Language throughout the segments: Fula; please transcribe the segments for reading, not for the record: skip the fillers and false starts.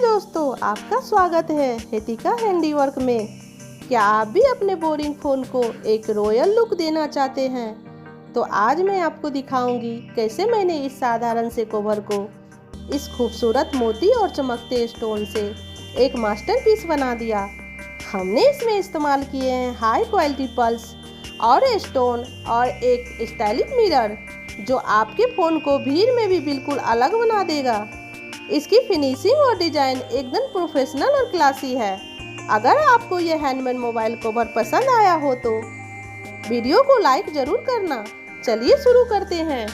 दोस्तों, आपका स्वागत है हेतिका हैंडीवर्क में। क्या आप भी अपने बोरिंग फ़ोन को एक रॉयल लुक देना चाहते हैं? तो आज मैं आपको दिखाऊंगी कैसे मैंने इस साधारण से कवर को इस खूबसूरत मोती और चमकते स्टोन से एक मास्टरपीस बना दिया। हमने इसमें इस्तेमाल किए हैं हाई क्वालिटी पर्ल्स और स्टोन और एक स्टाइलिश मिरर जो आपके फ़ोन को भीड़ में भी बिल्कुल अलग बना देगा। इसकी फिनिशिंग और डिज़ाइन एकदम प्रोफेशनल और क्लासी है। अगर आपको यह हैंडमेड मोबाइल कवर पसंद आया हो तो वीडियो को लाइक ज़रूर करना। चलिए शुरू करते हैं।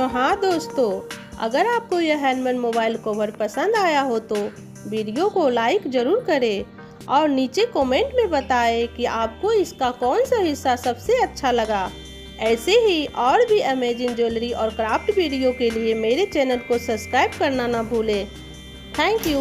तो हाँ दोस्तों, अगर आपको यह हैंडमेड मोबाइल कवर पसंद आया हो तो वीडियो को लाइक ज़रूर करें और नीचे कमेंट में बताएं कि आपको इसका कौन सा हिस्सा सबसे अच्छा लगा। ऐसे ही और भी अमेजिंग ज्वेलरी और क्राफ्ट वीडियो के लिए मेरे चैनल को सब्सक्राइब करना ना भूलें। Thank you.